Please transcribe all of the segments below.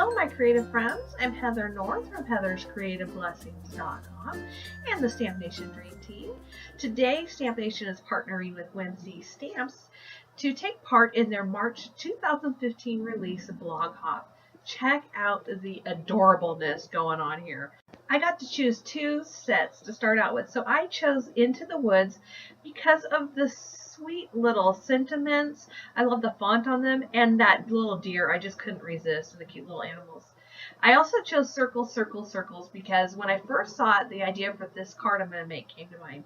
Hello, my creative friends. I'm Heather North from heatherscreativeblessings.com and the Stamp Nation Dream Team. Today, Stamp Nation is partnering with Whimsy Stamps to take part in their March 2015 release of Blog Hop. Check out the adorableness going on here. I got to choose two sets to start out with, so I chose Into the Woods because of the sweet little sentiments. I love the font on them, and that little deer, I just couldn't resist, and the cute little animals. I also chose Circle, Circle, Circles because when I first saw it, the idea for this card I'm going to make came to mind.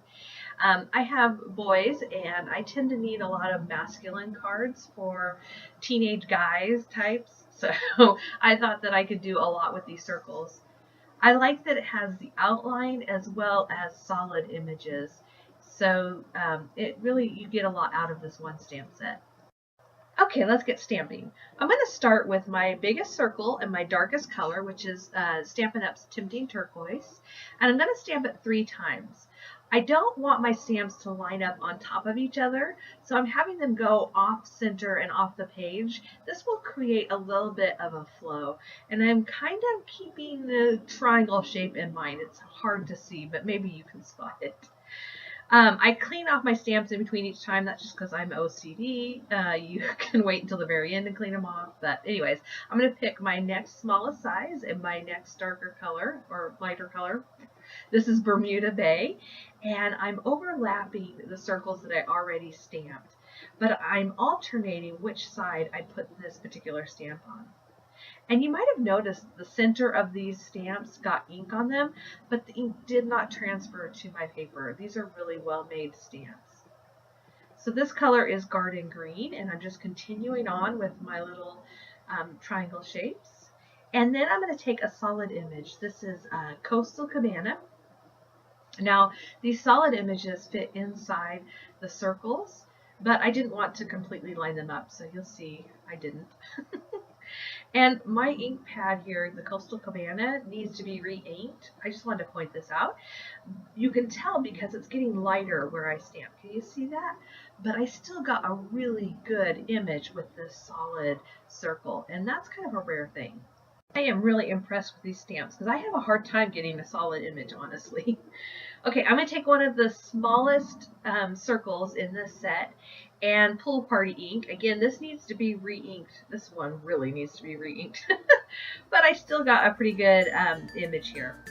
I have boys, and I tend to need a lot of masculine cards for teenage guys types, so I thought that I could do a lot with these circles. I like that it has the outline as well as solid images. So it really, you get a lot out of this one stamp set. Okay, let's get stamping. I'm going to start with my biggest circle and my darkest color, which is Stampin' Up's Tempting Turquoise. And I'm going to stamp it 3 times. I don't want my stamps to line up on top of each other, so I'm having them go off center and off the page. This will create a little bit of a flow, and I'm kind of keeping the triangle shape in mind. It's hard to see, but maybe you can spot it. I clean off my stamps in between each time. That's just because I'm OCD. You can wait until the very end and clean them off. But anyways, I'm going to pick my next smallest size and my next darker color or lighter color. This is Bermuda Bay, and I'm overlapping the circles that I already stamped, but I'm alternating which side I put this particular stamp on. And you might have noticed the center of these stamps got ink on them, but the ink did not transfer to my paper. These are really well-made stamps. So this color is Garden Green, and I'm just continuing on with my little triangle shapes. And then I'm going to take a solid image. This is Coastal Cabana. Now, these solid images fit inside the circles, but I didn't want to completely line them up, so you'll see I didn't. And my ink pad here, the Coastal Cabana, needs to be re-inked. I just wanted to point this out. You can tell because it's getting lighter where I stamp. Can you see that? But I still got a really good image with this solid circle, and that's kind of a rare thing. I am really impressed with these stamps because I have a hard time getting a solid image, honestly. Okay, I'm going to take one of the smallest circles in this set and Pool Party ink. Again, this needs to be re-inked. This one really needs to be re-inked. But I still got a pretty good image here.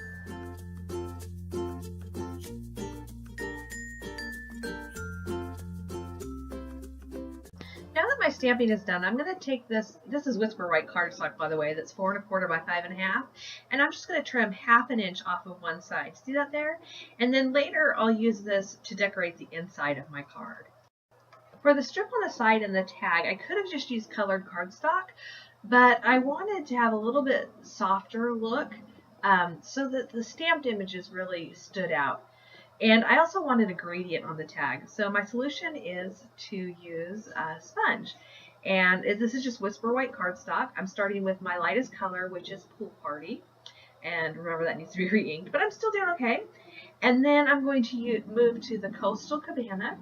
Now that my stamping is done, I'm going to take this is Whisper White cardstock, by the way, that's 4 1/4 by 5 1/2, and I'm just going to trim 1/2 inch off of one side. See that there? And then later I'll use this to decorate the inside of my card. For the strip on the side and the tag, I could have just used colored cardstock, but I wanted to have a little bit softer look so that the stamped images really stood out. And I also wanted a gradient on the tag. So my solution is to use a sponge. And this is just Whisper White cardstock. I'm starting with my lightest color, which is Pool Party. And remember, that needs to be re-inked, but I'm still doing okay. And then I'm going to move to the Coastal Cabana.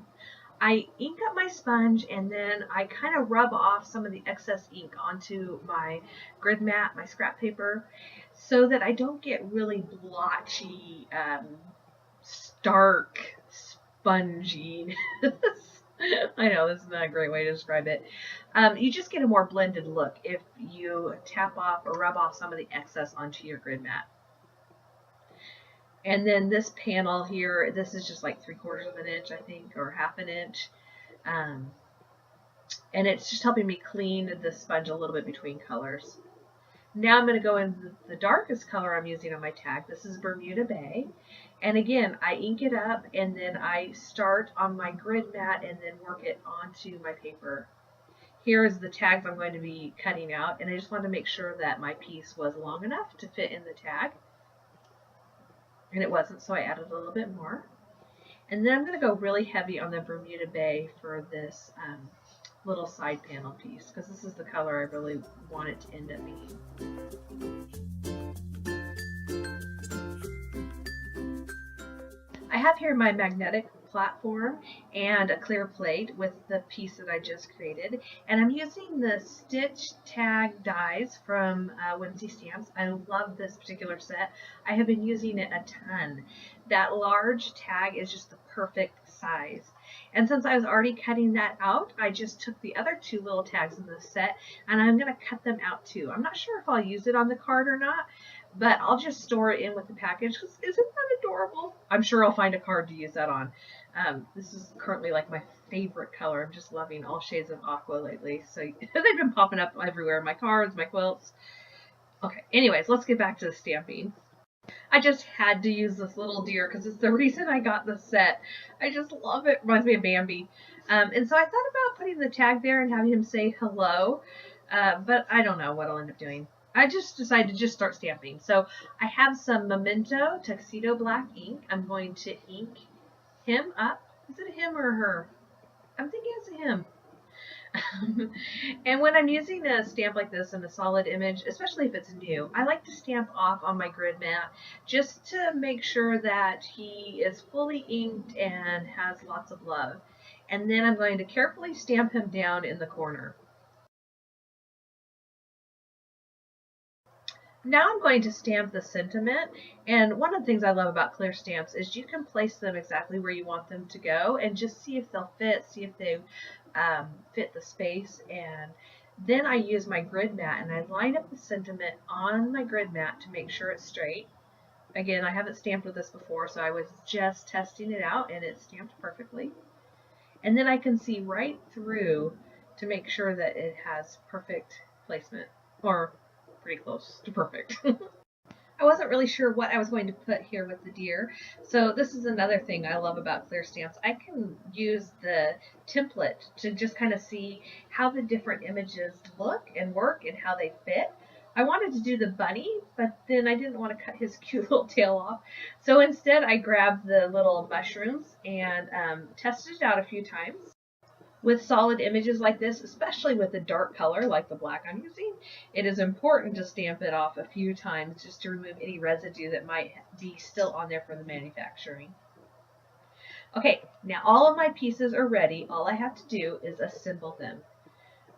I ink up my sponge, and then I kind of rub off some of the excess ink onto my grid mat, my scrap paper, so that I don't get really blotchy, stark, spongy. I know this is not a great way to describe it. You just get a more blended look if you tap off or rub off some of the excess onto your grid mat. And then this panel here, this is just like 3/4 of an inch, I think, or 1/2 inch. And it's just helping me clean the sponge a little bit between colors. Now I'm going to go in the darkest color I'm using on my tag. This is Bermuda Bay. And again, I ink it up, and then I start on my grid mat and then work it onto my paper. Here is the tags I'm going to be cutting out, and I just wanted to make sure that my piece was long enough to fit in the tag. And it wasn't, so I added a little bit more. And then I'm going to go really heavy on the Bermuda Bay for this little side panel piece, because this is the color I really want it to end up being. I have here my magnetic platform and a clear plate with the piece that I just created. And I'm using the stitch tag dies from Whimsy Stamps. I love this particular set. I have been using it a ton. That large tag is just the perfect size. And since I was already cutting that out, I just took the other two little tags in the set and I'm going to cut them out too. I'm not sure if I'll use it on the card or not, but I'll just store it in with the package. Isn't that adorable? I'm sure I'll find a card to use that on. This is currently like my favorite color. I'm just loving all shades of aqua lately. So they've been popping up everywhere. My cards, my quilts. Okay, anyways, let's get back to the stamping. I just had to use this little deer because it's the reason I got the set. I just love it. Reminds me of Bambi. And so I thought about putting the tag there and having him say hello, but I don't know what I'll end up doing. I just decided to just start stamping. So I have some Memento Tuxedo Black ink. I'm going to ink him up. Is it a him or a her? I'm thinking it's a him. And when I'm using a stamp like this in a solid image, especially if it's new, I like to stamp off on my grid mat just to make sure that he is fully inked and has lots of love. And then I'm going to carefully stamp him down in the corner. Now I'm going to stamp the sentiment, and one of the things I love about clear stamps is you can place them exactly where you want them to go and just see if they'll fit, see if they fit the space. And then I use my grid mat and I line up the sentiment on my grid mat to make sure it's straight. Again, I haven't stamped with this before, so I was just testing it out and it's stamped perfectly. And then I can see right through to make sure that it has perfect placement, or pretty close to perfect. I wasn't really sure what I was going to put here with the deer, so this is another thing I love about clear stamps. I can use the template to just kind of see how the different images look and work and how they fit. I wanted to do the bunny, but then I didn't want to cut his cute little tail off, so instead I grabbed the little mushrooms and tested it out a few times. With solid images like this, especially with a dark color like the black I'm using, it is important to stamp it off a few times just to remove any residue that might be still on there from the manufacturing. Okay, now all of my pieces are ready. All I have to do is assemble them.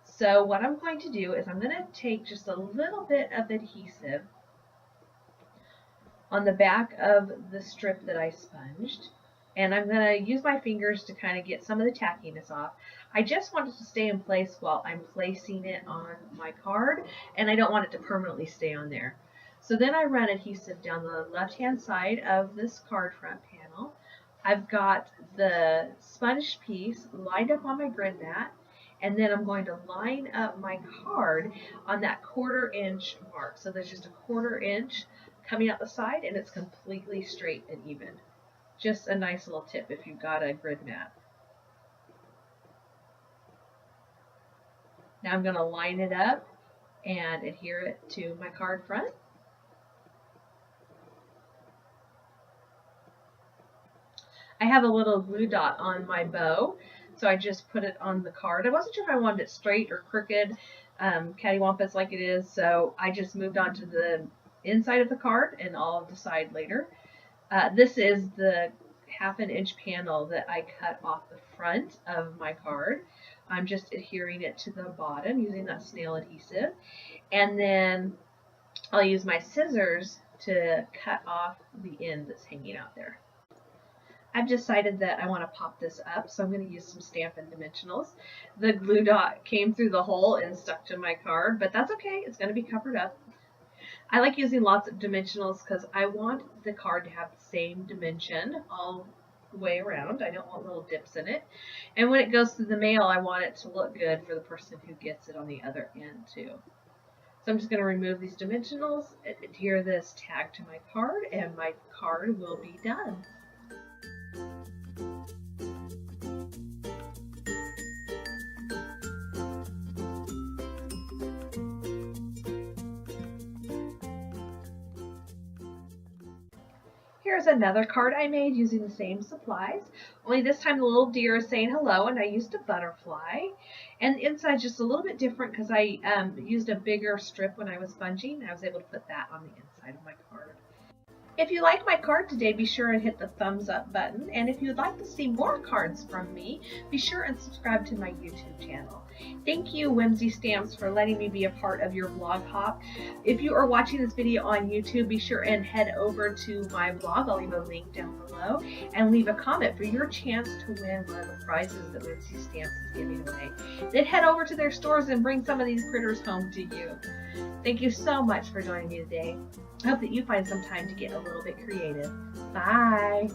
So what I'm going to do is I'm going to take just a little bit of adhesive on the back of the strip that I sponged. And I'm going to use my fingers to kind of get some of the tackiness off. I just want it to stay in place while I'm placing it on my card, and I don't want it to permanently stay on there. So then I run adhesive down the left-hand side of this card front panel. I've got the sponge piece lined up on my grid mat, and then I'm going to line up my card on that 1/4 inch mark. So there's just a 1/4 inch coming out the side, and it's completely straight and even. Just a nice little tip if you've got a grid mat. Now I'm going to line it up and adhere it to my card front. I have a little glue dot on my bow, so I just put it on the card. I wasn't sure if I wanted it straight or crooked, cattywampus like it is, so I just moved on to the inside of the card, and I'll decide later. This is the 1/2 inch panel that I cut off the front of my card. I'm just adhering it to the bottom using that snail adhesive. And then I'll use my scissors to cut off the end that's hanging out there. I've decided that I want to pop this up, so I'm going to use some Stampin' Dimensionals. The glue dot came through the hole and stuck to my card, but that's okay. It's going to be covered up. I like using lots of dimensionals because I want the card to have the same dimension all the way around. I don't want little dips in it. And when it goes through the mail, I want it to look good for the person who gets it on the other end too. So I'm just going to remove these dimensionals, adhere this tag to my card, and my card will be done. Here's another card I made using the same supplies, only this time the little deer is saying hello, and I used a butterfly. And the inside's just a little bit different because I used a bigger strip when I was sponging. I was able to put that on the inside of my card. If you like my card today, be sure and hit the thumbs up button. And if you'd like to see more cards from me, be sure and subscribe to my YouTube channel. Thank you, Whimsy Stamps, for letting me be a part of your blog hop. If you are watching this video on YouTube, be sure and head over to my blog. I'll leave a link down below, and leave a comment for your chance to win one of the prizes that Whimsy Stamps is giving away. Then head over to their stores and bring some of these critters home to you. Thank you so much for joining me today. I hope that you find some time to get a little bit creative. Bye!